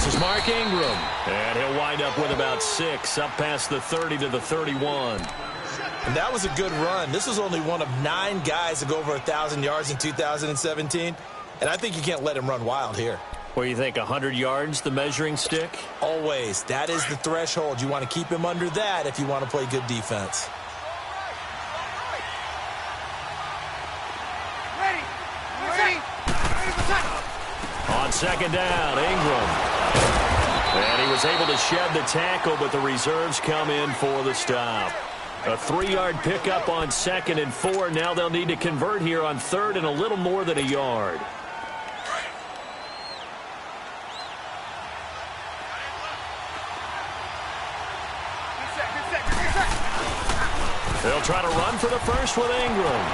is Mark Ingram. And he'll wind up with about 6, up past the 30 to the 31. And that was a good run. This was only one of 9 guys to go over 1,000 yards in 2017. And I think you can't let him run wild here. Where you think 100 yards, the measuring stick? Always. That is the threshold. You want to keep him under that if you want to play good defense. On second down, Ingram. And he was able to shed the tackle, but the reserves come in for the stop. A 3-yard pickup on 2nd and 4. Now they'll need to convert here on 3rd and a little more than a yard. They'll try to run for the first with Ingram.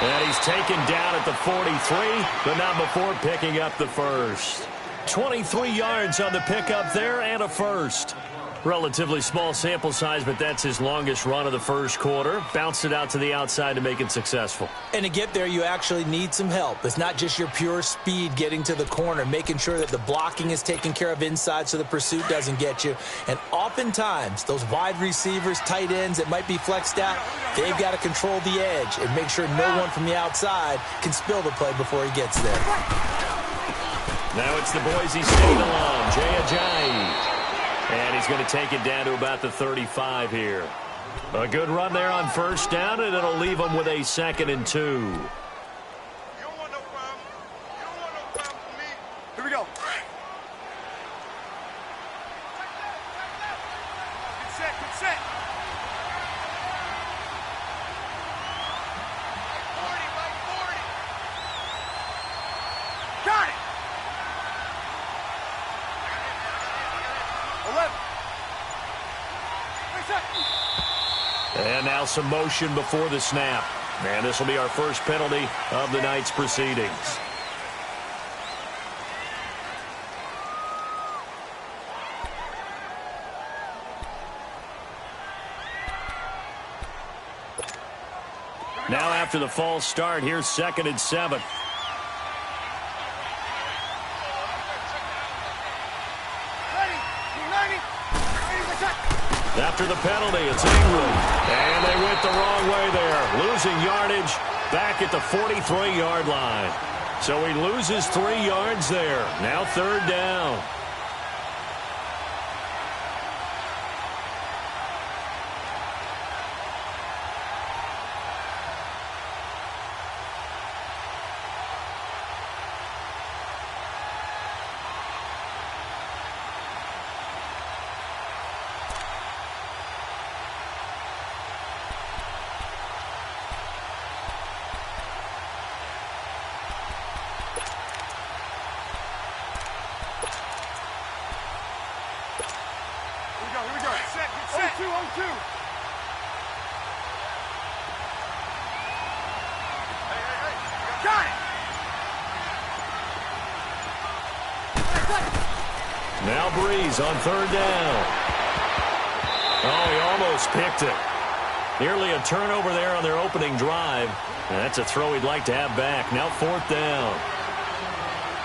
And he's taken down at the 43, but not before picking up the first. 23 yards on the pickup there and a first. Relatively small sample size, but that's his longest run of the first quarter. Bounced it out to the outside to make it successful. And to get there, you actually need some help. It's not just your pure speed getting to the corner, making sure that the blocking is taken care of inside so the pursuit doesn't get you. And oftentimes, those wide receivers, tight ends that might be flexed out, they've got to control the edge and make sure no one from the outside can spill the play before he gets there. Now it's the Boise State alum, Jay Ajayi. And he's going to take it down to about the 35 here. A good run there on first down, and it'll leave him with a 2nd and 2. You don't want no problem. You don't want no problem for me. Here we go. Get set, get set. Right 40. Got it. 11. And now some motion before the snap. And this will be our first penalty of the night's proceedings. Now after the false start, here's 2nd and 7. After the penalty, it's Ingram. And they went the wrong way there. Losing yardage back at the 43-yard line. So he loses 3 yards there. Now 3rd down. Here we go. Set, get set. 0-2, 0-2. Hey. Got it. Now Breeze on 3rd down. Oh, he almost picked it. Nearly a turnover there on their opening drive. And that's a throw he'd like to have back. Now 4th down.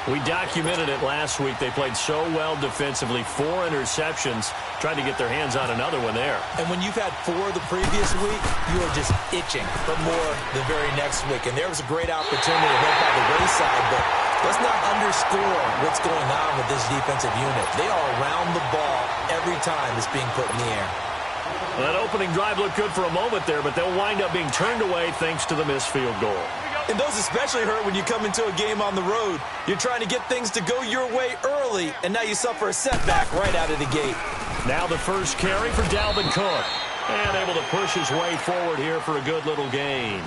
We documented it last week. They played so well defensively. 4 interceptions. Tried to get their hands on another one there. And when you've had 4 the previous week, you are just itching for more the very next week. And there was a great opportunity that went by the wayside, but let's not underscore what's going on with this defensive unit. They are around the ball every time it's being put in the air. Well, that opening drive looked good for a moment there, but they'll wind up being turned away thanks to the missed field goal. And those especially hurt when you come into a game on the road. You're trying to get things to go your way early, and now you suffer a setback right out of the gate. Now the first carry for Dalvin Cook. And able to push his way forward here for a good little gain.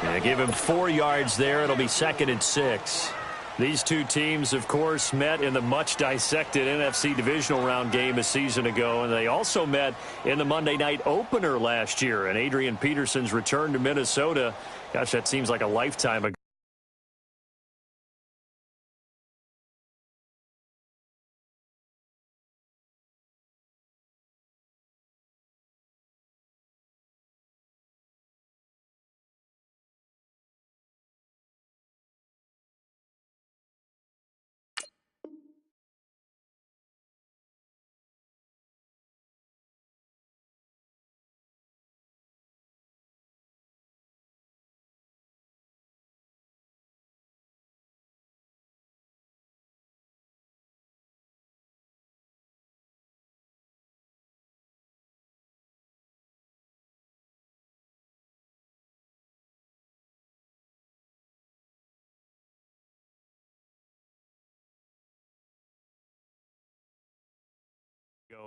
And give him 4 yards there. It'll be 2nd and 6. These two teams, of course, met in the much-dissected NFC divisional round game a season ago, and they also met in the Monday night opener last year. And Adrian Peterson's return to Minnesota, gosh, that seems like a lifetime ago.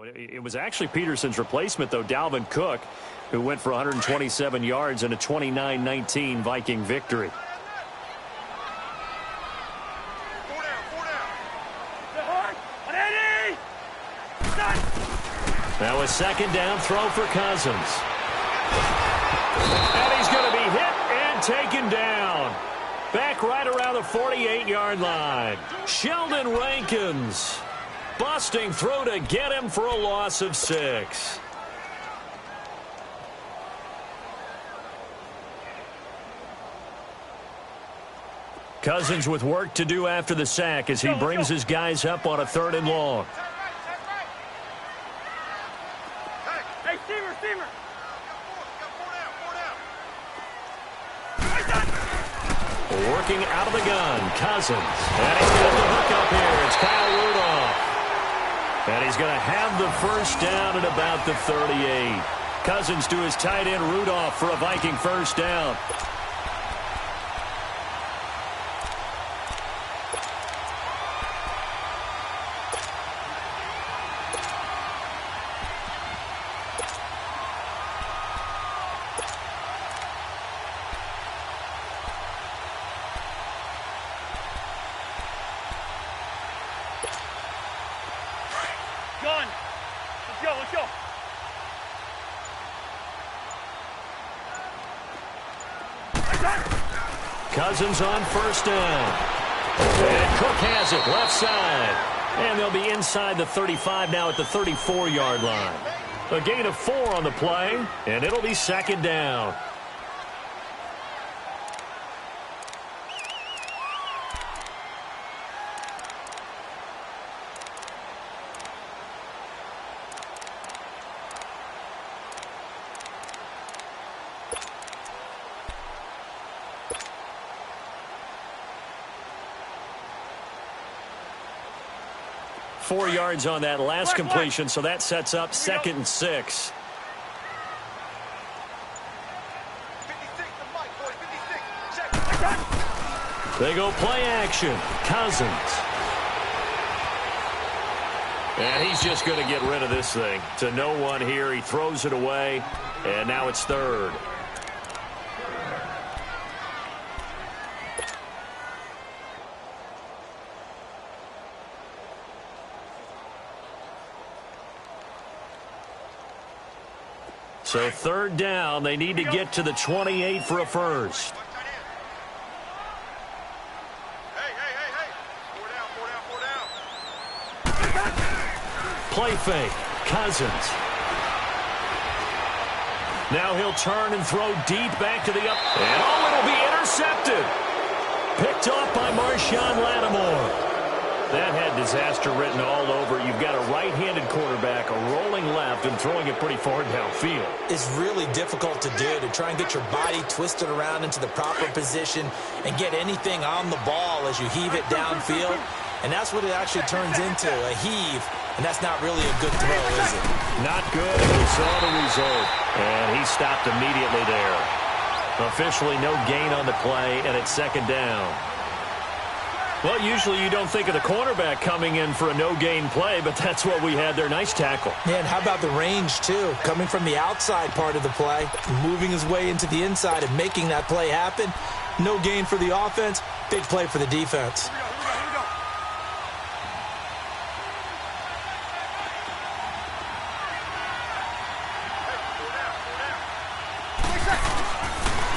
It was actually Peterson's replacement, though, Dalvin Cook, who went for 127 yards in a 29-19 Viking victory. Now a second down throw for Cousins. And he's going to be hit and taken down. Back right around the 48-yard line. Sheldon Rankins busting through to get him for a loss of 6. Cousins with work to do after the sack as he brings his guys up on a 3rd and long. Working out of the gun, Cousins. And he's got the hook up here. It's Kyle Rudolph. And he's going to have the first down at about the 38. Cousins to his tight end, Rudolph, for a Viking first down. Cousins on first down. And Cook has it left side. And they'll be inside the 35 now at the 34-yard line. A gain of 4 on the play, and it'll be 2nd down. Four yards on that last completion, so that sets up 2nd and 6. They go play action. Cousins. And he's just going to get rid of this thing. To no one here. He throws it away, and now it's 3rd. So 3rd down, they need to get to the 28 for a first. Play fake, Cousins. Now he'll turn and throw deep back to the up. And it'll be intercepted. Picked off by Marshawn Lattimore. That had disaster written all over. You've got a right-handed quarterback, a rolling left, and throwing it pretty far downfield. It's really difficult to do, to try and get your body twisted around into the proper position and get anything on the ball as you heave it downfield. And that's what it actually turns into, a heave. And that's not really a good throw, is it? Not good, and we saw the result. And he stopped immediately there. Officially no gain on the play, and it's 2nd down. Well, usually you don't think of the cornerback coming in for a no-gain play, but that's what we had there. Nice tackle. Man, how about the range, too? Coming from the outside part of the play, moving his way into the inside and making that play happen. No gain for the offense, big play for the defense.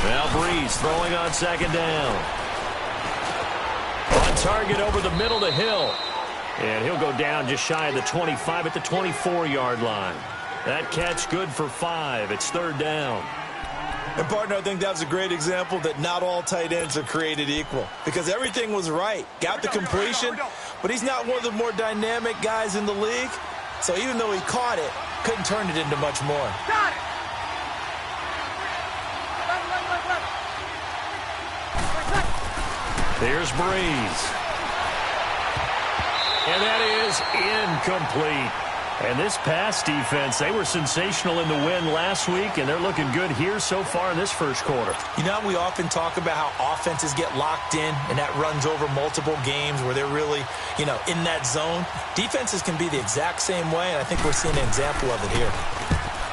Now Breeze throwing on 2nd down. On target over the middle to Hill. And he'll go down just shy of the 25 at the 24-yard line. That catch good for 5. It's 3rd down. And, partner, I think that was a great example that not all tight ends are created equal. Because everything was right. Got the completion, but he's not one of the more dynamic guys in the league. So even though he caught it, couldn't turn it into much more. Got it. Here's Breeze. And that is incomplete. And this pass defense, they were sensational in the win last week, and they're looking good here so far in this first quarter. You know, we often talk about how offenses get locked in, and that runs over multiple games where they're really, in that zone. Defenses can be the exact same way, and I think we're seeing an example of it here.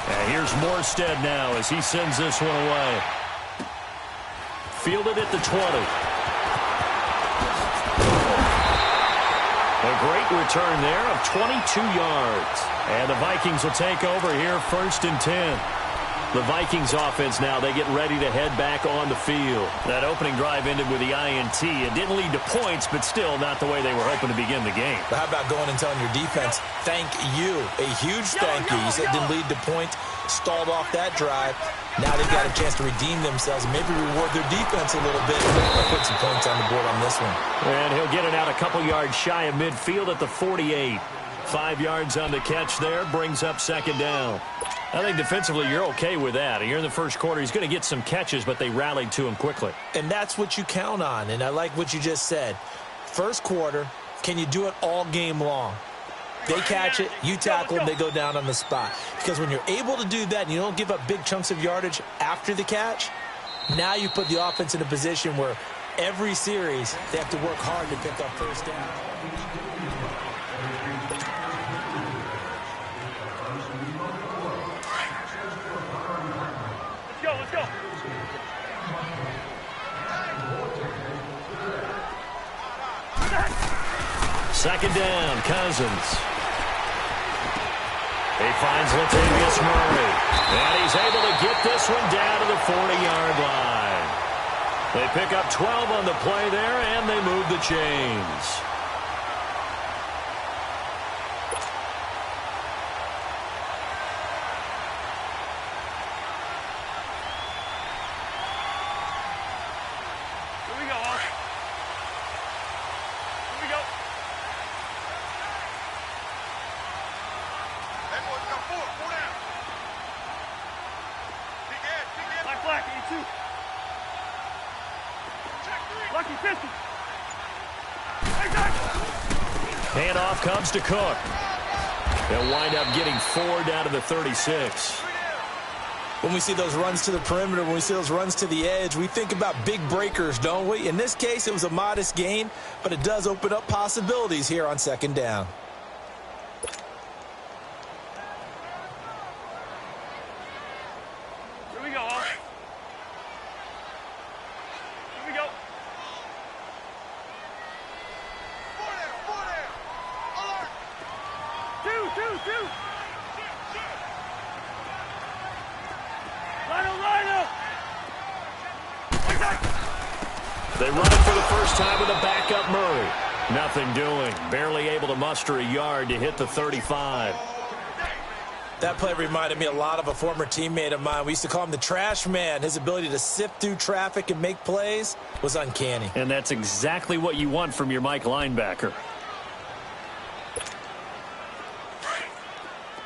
And here's Morstead now as he sends this one away. Fielded at the 20. A great return there of 22 yards. And the Vikings will take over here 1st and 10. The Vikings offense now, they get ready to head back on the field. That opening drive ended with the INT. It didn't lead to points, but still not the way they were hoping to begin the game. But how about going and telling your defense, thank you, a huge thank you. You said it didn't lead to points, stalled off that drive. Now they've got a chance to redeem themselves and maybe reward their defense a little bit and put some points on the board on this one. And he'll get it out a couple yards shy of midfield at the 48. 5 yards on the catch there, brings up 2nd down. I think defensively you're okay with that. Here in the first quarter, he's going to get some catches, but they rallied to him quickly. And that's what you count on, and I like what you just said. First quarter, can you do it all game long? They catch it, you tackle them, they go down on the spot. Because when you're able to do that and you don't give up big chunks of yardage after the catch, now you put the offense in a position where every series they have to work hard to pick up first down. Let's go. 2nd down, Cousins. He finds Latavius Murray. And he's able to get this one down to the 40-yard line. They pick up 12 on the play there, and they move the chains. Handoff comes to Cook. They'll wind up getting 4 down to the 36. When we see those runs to the perimeter, when we see those runs to the edge, we think about big breakers, don't we? In this case, it was a modest gain, but it does open up possibilities here on 2nd down. Here we go. Here we go. 2. Lino. They run it for the first time with a backup Murray. Nothing doing. Barely able to muster a yard to hit the 35. That play reminded me a lot of a former teammate of mine. We used to call him the trash man. His ability to sift through traffic and make plays was uncanny. And that's exactly what you want from your Mike linebacker.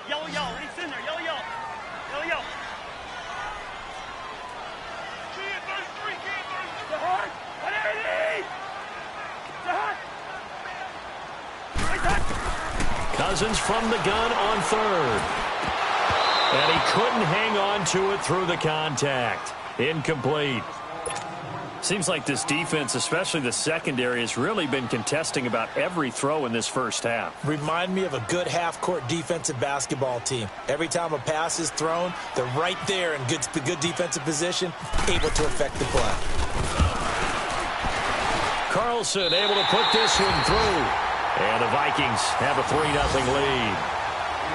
Yellow. He's in there. Yellow. Cousins from the gun on 3rd. And he couldn't hang on to it through the contact. Incomplete. Seems like this defense, especially the secondary, has really been contesting about every throw in this first half. Remind me of a good half-court defensive basketball team. Every time a pass is thrown, they're right there in good defensive position, able to affect the play. Carlson able to put this one through. And the Vikings have a 3-0 lead.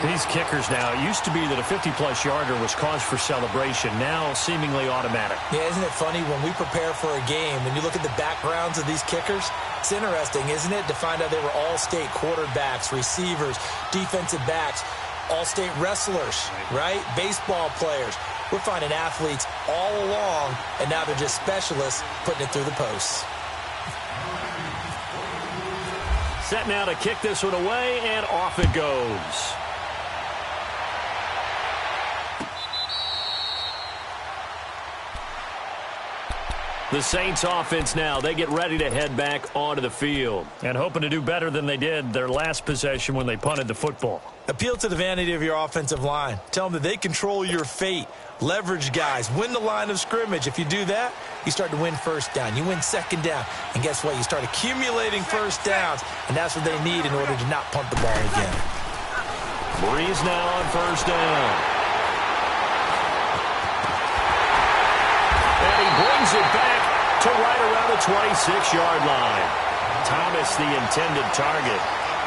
These kickers now, it used to be that a 50-plus yarder was cause for celebration. Now seemingly automatic. Yeah, isn't it funny when we prepare for a game, when you look at the backgrounds of these kickers, it's interesting, isn't it, to find out they were all-state quarterbacks, receivers, defensive backs, all-state wrestlers, right? Baseball players. We're finding athletes all along, and now they're just specialists putting it through the posts. Set now to kick this one away, and off it goes. The Saints offense now, they get ready to head back onto the field and hoping to do better than they did their last possession when they punted the football. Appeal to the vanity of your offensive line. Tell them that they control your fate. Leverage guys. Win the line of scrimmage. If you do that, you start to win first down. You win second down. And guess what? You start accumulating first downs. And that's what they need in order to not punt the ball again. Breeze now on first down. And he brings it back to right around the 26-yard line. Thomas, the intended target.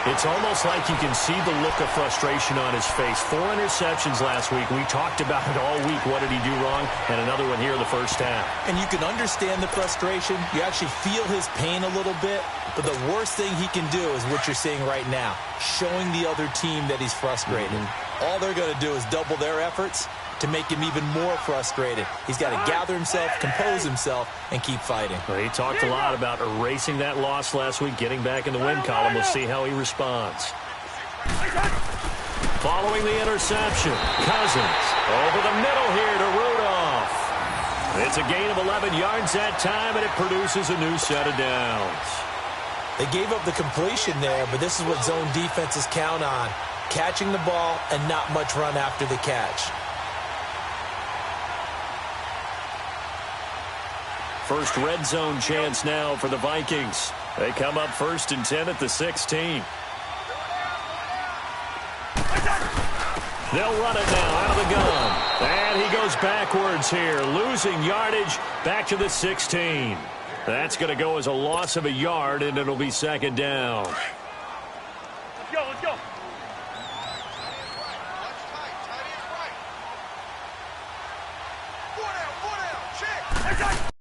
It's almost like you can see the look of frustration on his face. 4 interceptions last week. We talked about it all week. What did he do wrong? And another one here in the first half. And you can understand the frustration. You actually feel his pain a little bit. But the worst thing he can do is what you're seeing right now, showing the other team that he's frustrated. All they're going to do is double their efforts to make him even more frustrated. He's got to gather himself, compose himself, and keep fighting. Well, he talked a lot about erasing that loss last week, getting back in the win column. We'll see how he responds. Following the interception, Cousins over the middle here to Rudolph. It's a gain of 11 yards that time, and it produces a new set of downs. They gave up the completion there, but this is what zone defenses count on, catching the ball and not much run after the catch. First red zone chance now for the Vikings. They come up 1st and 10 at the 16. They'll run it now out of the gun. And he goes backwards here, losing yardage back to the 16. That's going to go as a loss of a yard, and it'll be 2nd down. Let's go, let's go. Four down, check.